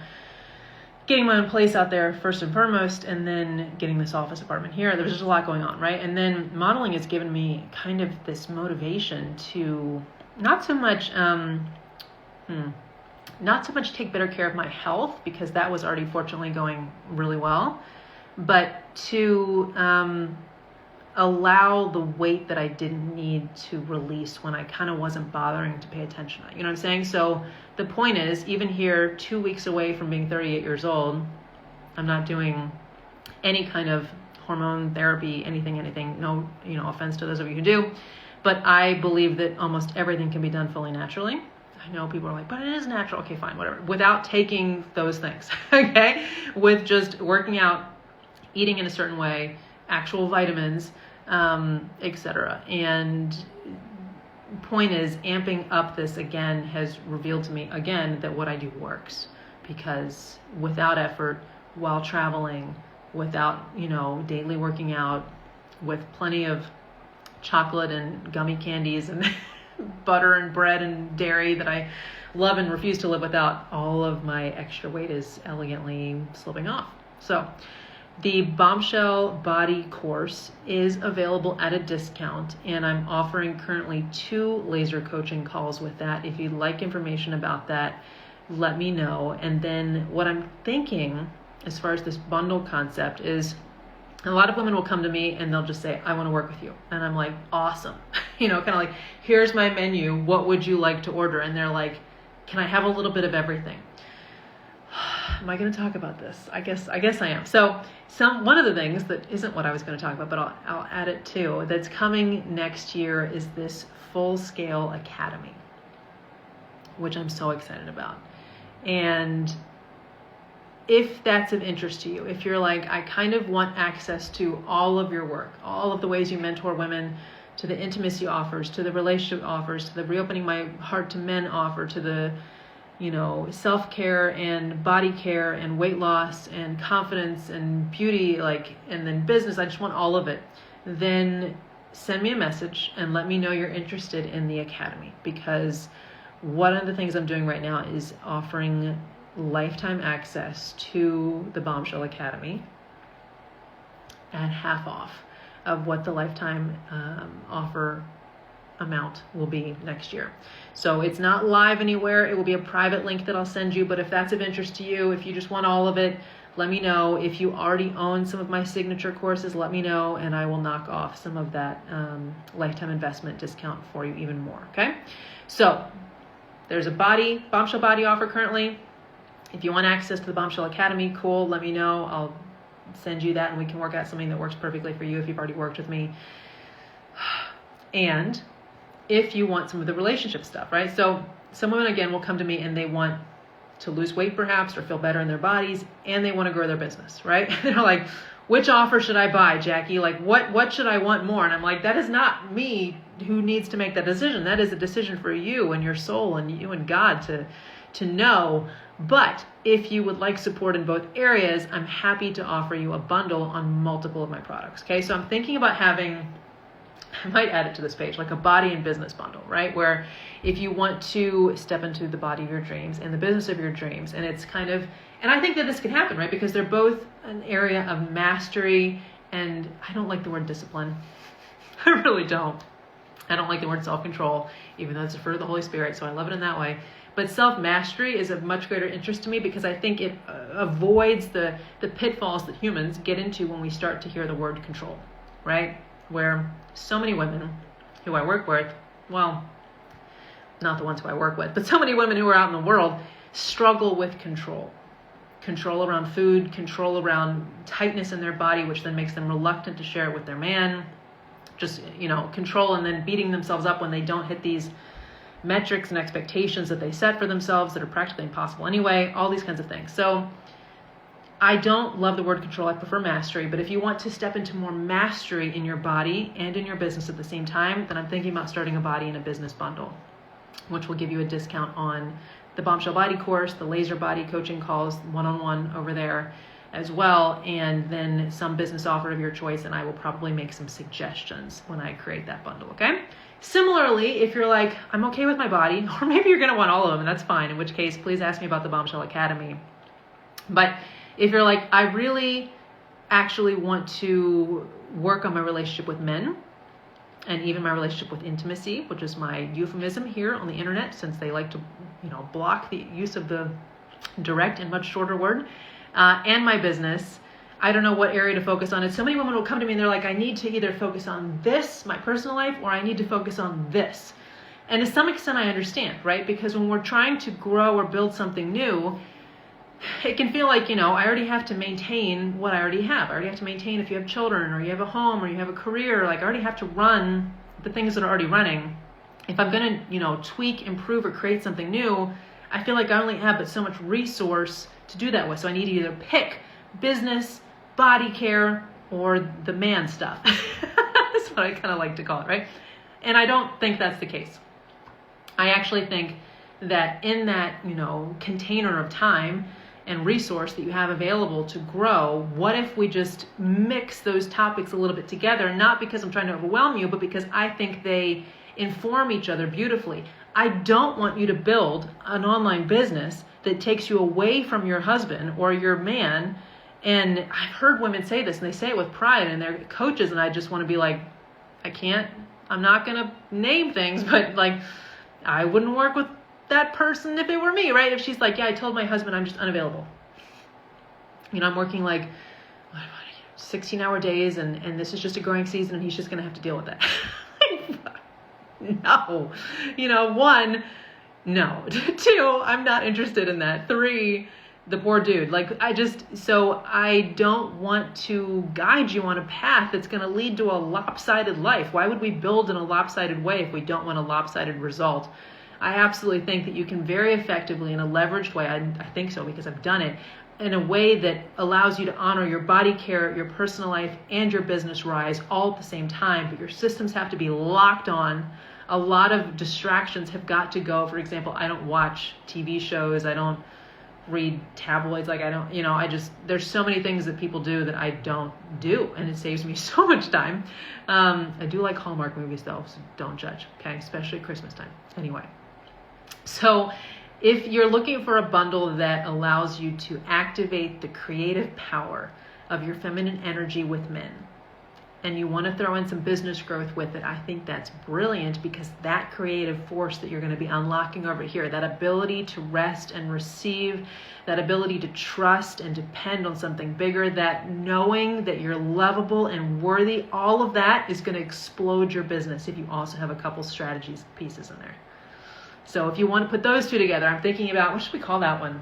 getting my own place out there first and foremost, and then getting this office apartment here. There was just a lot going on, right? And then modeling has given me kind of this motivation to not so much take better care of my health, because that was already fortunately going really well, but to allow the weight that I didn't need to release when I kind of wasn't bothering to pay attention. You know what I'm saying? So the point is, even here, 2 weeks away from being 38 years old, I'm not doing any kind of hormone therapy, anything. No, offense to those of you who do, but I believe that almost everything can be done fully naturally. I know people are like, but it is natural. Okay, fine, whatever. Without taking those things, okay? With just working out, eating in a certain way, actual vitamins, etc. And point is, amping up this again has revealed to me again that what I do works, because without effort, while traveling, without, daily working out, with plenty of chocolate and gummy candies and butter and bread and dairy that I love and refuse to live without, all of my extra weight is elegantly slipping off. So the Bombshell Body course is available at a discount, and I'm offering currently 2 laser coaching calls with that. If you'd like information about that, let me know. And then what I'm thinking as far as this bundle concept is, a lot of women will come to me and they'll just say, I want to work with you. And I'm like, awesome. Kind of like, here's my menu. What would you like to order? And they're like, can I have a little bit of everything? Am I going to talk about this? I guess I am. So one of the things that isn't what I was going to talk about, but I'll add it too, that's coming next year is this full-scale academy, which I'm so excited about. And if that's of interest to you, if you're like, I kind of want access to all of your work, all of the ways you mentor women, to the intimacy offers, to the relationship offers, to the reopening my heart to men offer, to the, self-care and body care and weight loss and confidence and beauty, and then business, I just want all of it, then send me a message and let me know you're interested in the academy, because one of the things I'm doing right now is offering lifetime access to the Bombshell Academy at half off of what the lifetime offer amount will be next year. So it's not live anywhere. It will be a private link that I'll send you, but if that's of interest to you, if you just want all of it, let me know. If you already own some of my signature courses, let me know, and I will knock off some of that lifetime investment discount for you even more, okay? So there's a Bombshell Body offer currently. If you want access to the Bombshell Academy, cool, let me know. I'll send you that and we can work out something that works perfectly for you if you've already worked with me. And if you want some of the relationship stuff, right? So some women, again, will come to me and they want to lose weight perhaps or feel better in their bodies, and they want to grow their business, right? They're like, which offer should I buy, Jackie? Like, what should I want more? And I'm like, that is not me who needs to make that decision. That is a decision for you and your soul and you and God to know. But if you would like support in both areas, I'm happy to offer you a bundle on multiple of my products. Okay, so I'm thinking about having, I might add it to this page, like a body and business bundle, right? Where if you want to step into the body of your dreams and the business of your dreams, and it's kind of, and I think that this can happen, right? Because they're both an area of mastery, and I don't like the word discipline. I really don't. I don't like the word self-control, even though it's a fruit of the Holy Spirit, so I love it in that way. But self-mastery is of much greater interest to me because I think it avoids the pitfalls that humans get into when we start to hear the word control, right? Where so many women who I work with, well, not the ones who I work with, but so many women who are out in the world struggle with control. Control around food, control around tightness in their body, which then makes them reluctant to share it with their man. Just, control and then beating themselves up when they don't hit these metrics and expectations that they set for themselves that are practically impossible anyway, all these kinds of things. So I don't love the word control. I prefer mastery. But if you want to step into more mastery in your body and in your business at the same time, then I'm thinking about starting a body and a business bundle, which will give you a discount on the Bombshell Body course, the laser body coaching calls, one-on-one over there as well, and then some business offer of your choice, and I will probably make some suggestions when I create that bundle, okay? Similarly, if you're like, I'm okay with my body, or maybe you're going to want all of them, and that's fine, in which case, please ask me about the Bombshell Academy. But if you're like, I really actually want to work on my relationship with men, and even my relationship with intimacy, which is my euphemism here on the internet, since they like to, block the use of the direct and much shorter word, and my business, I don't know what area to focus on. And so many women will come to me and they're like, I need to either focus on this, my personal life, or I need to focus on this. And to some extent, I understand, right? Because when we're trying to grow or build something new, it can feel like, I already have to maintain what I already have. I already have to maintain if you have children or you have a home or you have a career, like I already have to run the things that are already running. if I'm going to, tweak, improve, or create something new, I feel like I only have but so much resource to do that with. So I need to either pick business, body care, or the man stuff. That's what I kind of like to call it, right? And I don't think that's the case. I actually think that in that, container of time and resource that you have available to grow, what if we just mix those topics a little bit together, not because I'm trying to overwhelm you, but because I think they inform each other beautifully. I don't want you to build an online business that takes you away from your husband or your man. And I've heard women say this, and they say it with pride, and they're coaches, and I just want to be like, I'm not going to name things, but like, I wouldn't work with that person if it were me, right? If she's like, yeah, I told my husband I'm just unavailable. I'm working like 16-hour days, and this is just a growing season, and he's just going to have to deal with that. No. One, no. Two, I'm not interested in that. Three, the poor dude. So I don't want to guide you on a path that's going to lead to a lopsided life. Why would we build in a lopsided way if we don't want a lopsided result? I absolutely think that you can very effectively, in a leveraged way, I think so because I've done it, in a way that allows you to honor your body care, your personal life, and your business rise all at the same time, but your systems have to be locked on. A lot of distractions have got to go. For example, I don't watch TV shows. I don't read tabloids. There's so many things that people do that I don't do, and it saves me so much time. I do like Hallmark movies though, so don't judge, okay? Especially Christmas time. Anyway, so if you're looking for a bundle that allows you to activate the creative power of your feminine energy with men, and you want to throw in some business growth with it, I think that's brilliant, because that creative force that you're going to be unlocking over here, that ability to rest and receive, that ability to trust and depend on something bigger, that knowing that you're lovable and worthy, all of that is going to explode your business if you also have a couple strategies pieces in there. So if you want to put those two together, I'm thinking about, what should we call that one?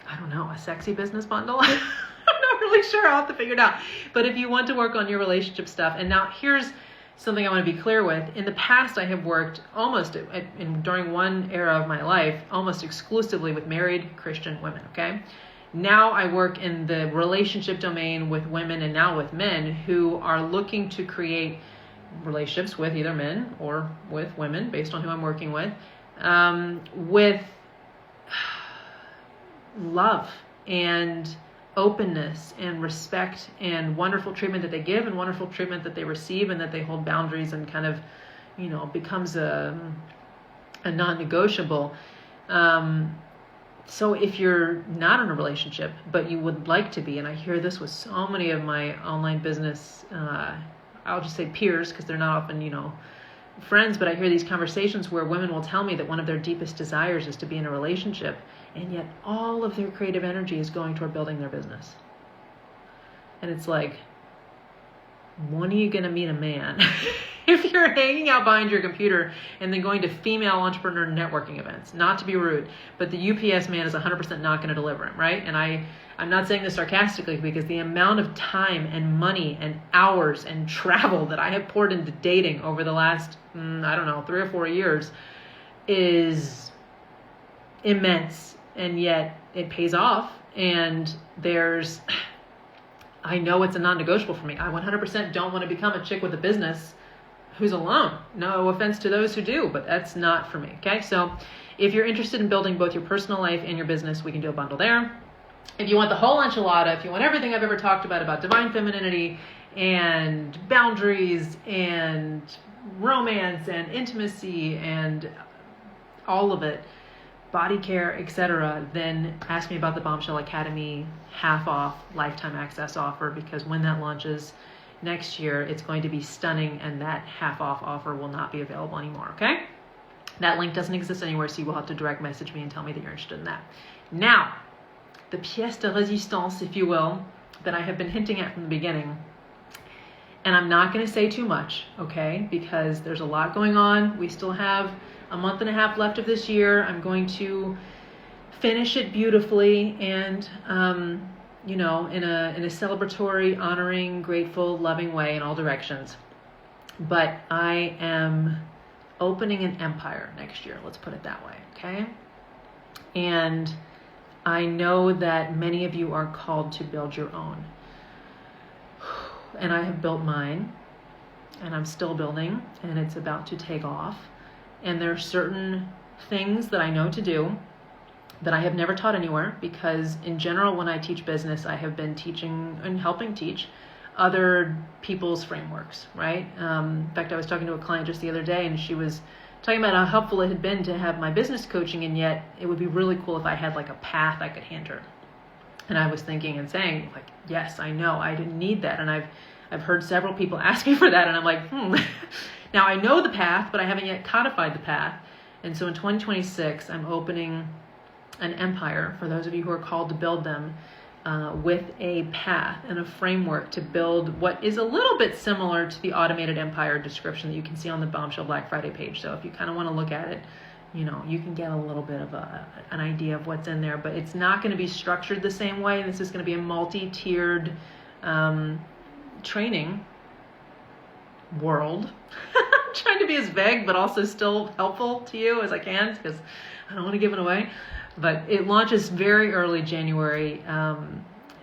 I don't know, a sexy business bundle? I'm not really sure. I'll have to figure it out. But if you want to work on your relationship stuff, and now here's something I want to be clear with. In the past, I have worked during one era of my life, almost exclusively with married Christian women, okay? Now I work in the relationship domain with women and now with men who are looking to create relationships with either men or with women, based on who I'm working with love and openness and respect and wonderful treatment that they give and wonderful treatment that they receive, and that they hold boundaries and kind of, becomes a non-negotiable. So if you're not in a relationship, but you would like to be, and I hear this with so many of my online business, I'll just say peers, because they're not often, friends, but I hear these conversations where women will tell me that one of their deepest desires is to be in a relationship, and yet all of their creative energy is going toward building their business. And it's like, when are you going to meet a man? If you're hanging out behind your computer and then going to female entrepreneur networking events, not to be rude, but the UPS man is 100% not going to deliver him, right? And I'm not saying this sarcastically, because the amount of time and money and hours and travel that I have poured into dating over the last, 3 or 4 years is immense, and yet it pays off. And I know it's a non-negotiable for me. I 100% don't want to become a chick with a business who's alone. No offense to those who do, but that's not for me. Okay. So if you're interested in building both your personal life and your business, we can do a bundle there. If you want the whole enchilada, if you want everything I've ever talked about divine femininity and boundaries and romance and intimacy and all of it, body care, etc., then ask me about the Bombshell Academy half off lifetime access offer, because when that launches next year, it's going to be stunning, and that half off offer will not be available anymore, okay? That link doesn't exist anywhere, so you will have to direct message me and tell me that you're interested in that. Now, the pièce de résistance, if you will, that I have been hinting at from the beginning, and I'm not going to say too much, okay, because there's a lot going on. We still have a month and a half left of this year. I'm going to finish it beautifully and, in a celebratory, honoring, grateful, loving way in all directions. but I am opening an empire next year. Let's put it that way, okay? And I know that many of you are called to build your own. And I have built mine, and I'm still building, and it's about to take off. And there are certain things that I know to do that I have never taught anywhere, because in general, when I teach business, I have been teaching and helping teach other people's frameworks, right? In fact, I was talking to a client just the other day, and she was talking about how helpful it had been to have my business coaching, and yet it would be really cool if I had like a path I could hand her. And I was thinking and saying, like, yes, I know, I didn't need that. And I've heard several people ask me for that, and I'm like, Now I know the path, but I haven't yet codified the path. And so in 2026, I'm opening an empire, for those of you who are called to build them, with a path and a framework to build what is a little bit similar to the automated empire description that you can see on the Bombshell Black Friday page. So if you kind of want to look at it, you can get a little bit of an idea of what's in there, but it's not going to be structured the same way. This is going to be a multi-tiered training world. I'm trying to be as vague, but also still helpful to you as I can, because I don't want to give it away. But it launches very early January,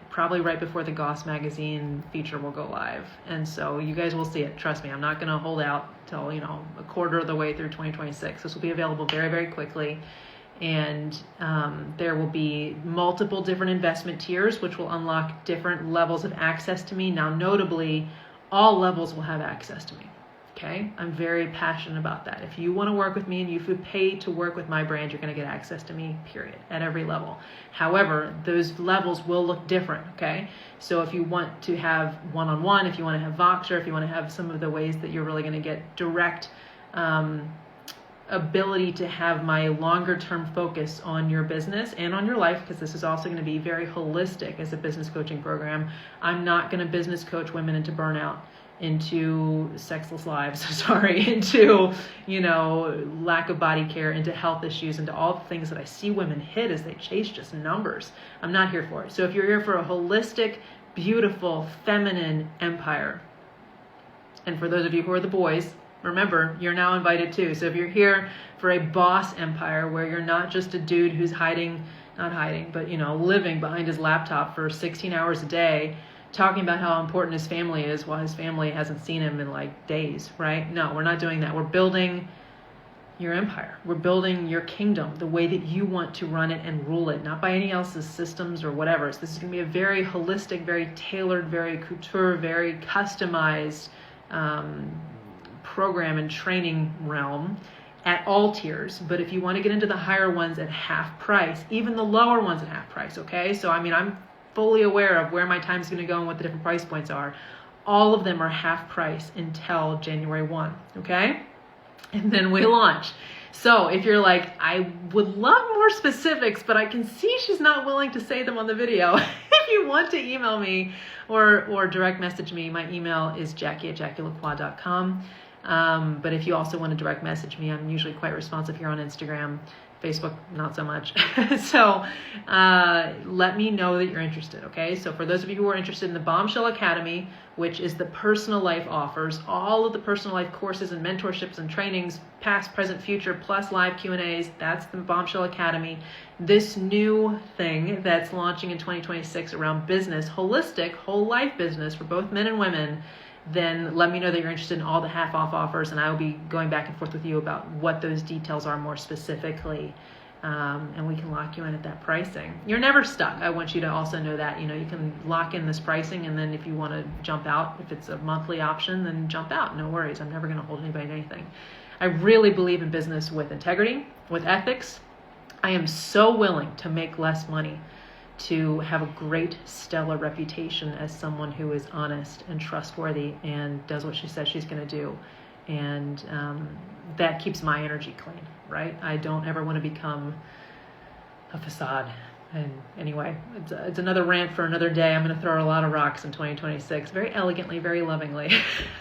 probably right before the Goss magazine feature will go live. And so you guys will see it. Trust me, I'm not going to hold out till, a quarter of the way through 2026. This will be available very, very quickly. And there will be multiple different investment tiers, which will unlock different levels of access to me. Now, notably, all levels will have access to me. Okay, I'm very passionate about that. If you want to work with me and you pay to work with my brand, you're going to get access to me, period, at every level. However, those levels will look different, okay? So if you want to have one-on-one, if you want to have Voxer, if you want to have some of the ways that you're really going to get direct ability to have my longer term focus on your business and on your life, because this is also going to be very holistic as a business coaching program. I'm not going to business coach women into burnout, into sexless lives, into, lack of body care, into health issues, into all the things that I see women hit as they chase just numbers. I'm not here for it. So if you're here for a holistic, beautiful, feminine empire, and for those of you who are the boys, remember, you're now invited too. So if you're here for a boss empire where you're not just a dude who's living behind his laptop for 16 hours a day, talking about how important his family is while his family hasn't seen him in like days, right? No, we're not doing that. We're building your empire. We're building your kingdom the way that you want to run it and rule it, not by any else's systems or whatever. So this is going to be a very holistic, very tailored, very couture, very customized program and training realm at all tiers. But if you want to get into the higher ones at half price, even the lower ones at half price, okay? So I'm fully aware of where my time is going to go and what the different price points are. All of them are half price until January 1, okay? And then we launch. So if you're like, I would love more specifics, but I can see she's not willing to say them on the video. If you want to email me or direct message me, my email is jackie@jackielacroix.com. But if you also want to direct message me, I'm usually quite responsive here on Instagram. Facebook, not so much. So let me know that you're interested, okay? So for those of you who are interested in the Bombshell Academy, which is the personal life offers, all of the personal life courses and mentorships and trainings, past, present, future, plus live Q&As, that's the Bombshell Academy. This new thing that's launching in 2026 around business, holistic, whole life business for both men and women, then let me know that you're interested in all the half off offers, and I will be going back and forth with you about what those details are more specifically, and we can lock you in at that pricing. You're never stuck. I want you to also know that, you can lock in this pricing, and then if you want to jump out, if it's a monthly option, then jump out. No worries. I'm never going to hold anybody to anything. I really believe in business with integrity, with ethics. I am so willing to make less money to have a great, stellar reputation as someone who is honest and trustworthy and does what she says she's going to do. And that keeps my energy clean, right? I don't ever want to become a facade. And anyway, it's another rant for another day. I'm going to throw a lot of rocks in 2026, very elegantly, very lovingly.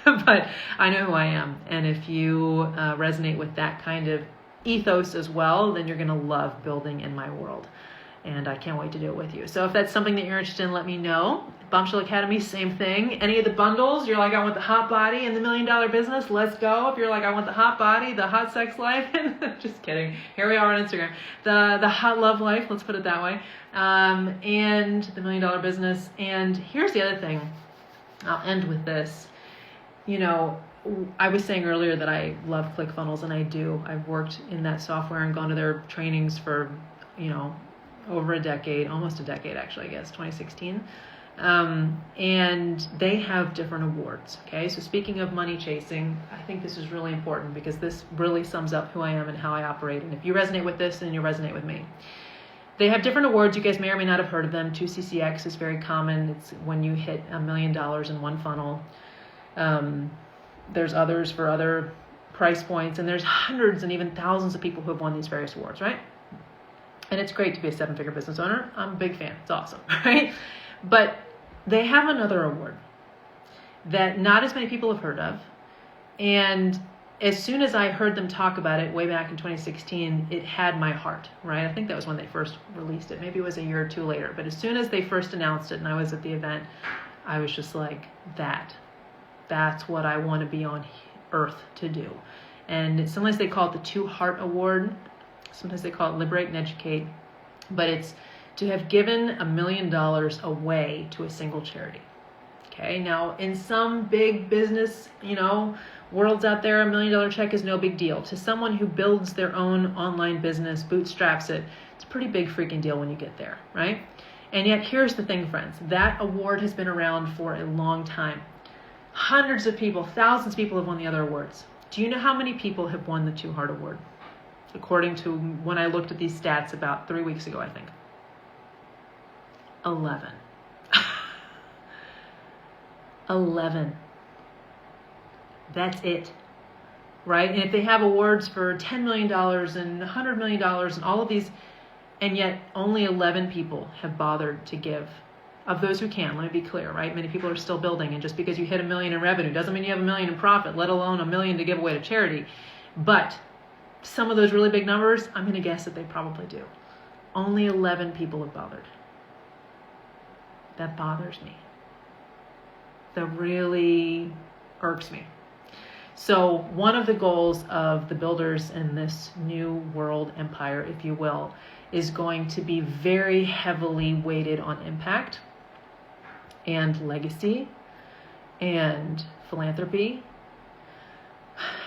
But I know who I am. And if you resonate with that kind of ethos as well, then you're going to love building in my world. And I can't wait to do it with you. So if that's something that you're interested in, let me know. Bombshell Academy, same thing. Any of the bundles, you're like, I want the hot body and the $1 million business, let's go. If you're like, I want the hot body, the hot sex life, just kidding. Here we are on Instagram. The hot love life, let's put it that way. And the $1 million business. And here's the other thing. I'll end with this. You know, I was saying earlier that I love ClickFunnels, and I do. I've worked in that software and gone to their trainings for, you know, over a decade, almost a decade actually, I guess, 2016. And they have different awards. Okay. So speaking of money chasing, I think this is really important because this really sums up who I am and how I operate. And if you resonate with this, then you resonate with me. They have different awards. You guys may or may not have heard of them. 2CCX is very common. It's when you hit $1 million in one funnel. There's others for other price points, and there's hundreds and even thousands of people who have won these various awards, right? And it's great to be a 7-figure business owner. I'm a big fan. It's awesome, right? But they have another award that not as many people have heard of. And as soon as I heard them talk about it way back in 2016, it had my heart, right? I think that was when they first released it. Maybe it was a year or two later. But as soon as they first announced it and I was at the event, I was just like, that's what I want to be on earth to do. And sometimes they call it the Two Heart Award. Sometimes they call it Liberate and Educate. But it's to have given $1 million away to a single charity. Okay, now in some big business, you know, worlds out there, $1 million check is no big deal. To someone who builds their own online business, bootstraps it, it's a pretty big freaking deal when you get there, right? And yet here's the thing, friends. That award has been around for a long time. Hundreds of people, thousands of people have won the other awards. Do you know how many people have won the Two Heart Award? According to when I looked at these stats about 3 weeks ago, I think. 11. 11. That's it. Right? And if they have awards for $10 million and $100 million and all of these, and yet only 11 people have bothered to give. Of those who can, let me be clear, right? Many people are still building, and just because you hit $1 million in revenue doesn't mean you have $1 million in profit, let alone $1 million to give away to charity. But some of those really big numbers, I'm going to guess that they probably do. Only 11 people have bothered. That bothers me. That really irks me. So one of the goals of the builders in this new world empire, if you will, is going to be very heavily weighted on impact and legacy and philanthropy.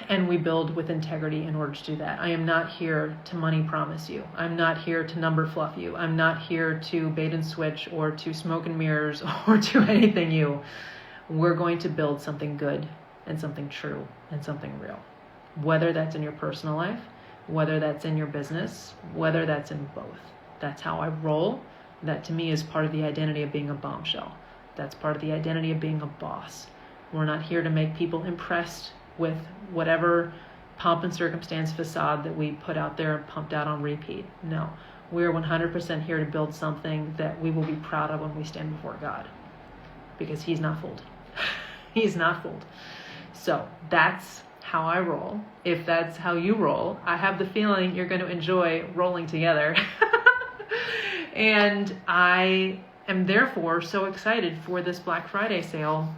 And we build with integrity in order to do that. I am not here to money promise you. I'm not here to number fluff you. I'm not here to bait and switch or to smoke and mirrors or to anything you. We're going to build something good and something true and something real. Whether that's in your personal life, whether that's in your business, whether that's in both. That's how I roll. That to me is part of the identity of being a bombshell. That's part of the identity of being a boss. We're not here to make people impressed with whatever pomp and circumstance facade that we put out there and pumped out on repeat. No, we're 100% here to build something that we will be proud of when we stand before God, because He's not fooled. He's not fooled. So that's how I roll. If that's how you roll, I have the feeling you're going to enjoy rolling together. And I am therefore so excited for this Black Friday sale,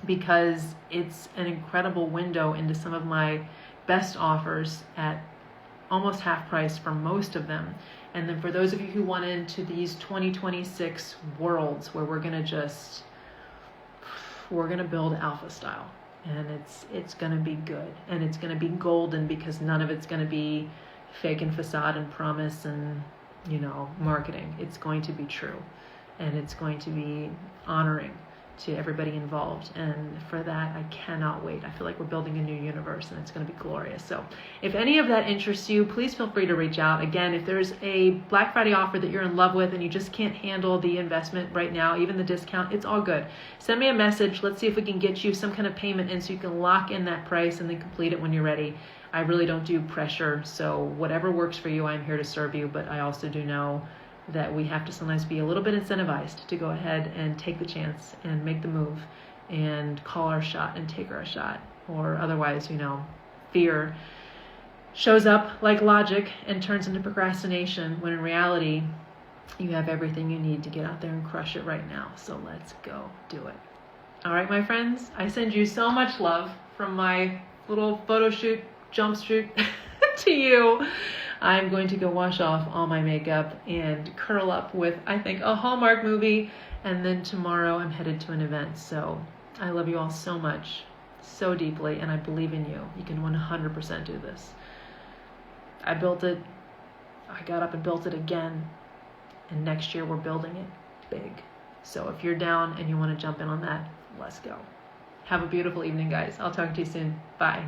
because it's an incredible window into some of my best offers at almost half price for most of them. And then for those of you who want into these 2026 worlds where we're going to build alpha style, and it's going to be good, and it's going to be golden, because none of it's going to be fake and facade and promise and, you know, marketing. It's going to be true, and it's going to be honoring to everybody involved. And for that, I cannot wait. I feel like we're building a new universe, and it's going to be glorious. So if any of that interests you, please feel free to reach out. Again, if there's a Black Friday offer that you're in love with and you just can't handle the investment right now, even the discount, it's all good. Send me a message. Let's see if we can get you some kind of payment in so you can lock in that price and then complete it when you're ready. I really don't do pressure, so whatever works for you, I'm here to serve you. But I also do know that we have to sometimes be a little bit incentivized to go ahead and take the chance and make the move and call our shot and take our shot. Or otherwise, you know, fear shows up like logic and turns into procrastination, when in reality, You have everything you need to get out there and crush it right now. So let's go do it. All right, my friends, I send you so much love from my little photo shoot, jump shoot to you. I'm going to go wash off all my makeup and curl up with, I think, a Hallmark movie. And then tomorrow I'm headed to an event. So I love you all so much, so deeply, and I believe in you. You can 100% do this. I built it. I got up and built it again. And next year we're building it big. So if you're down and you want to jump in on that, let's go. Have a beautiful evening, guys. I'll talk to you soon. Bye.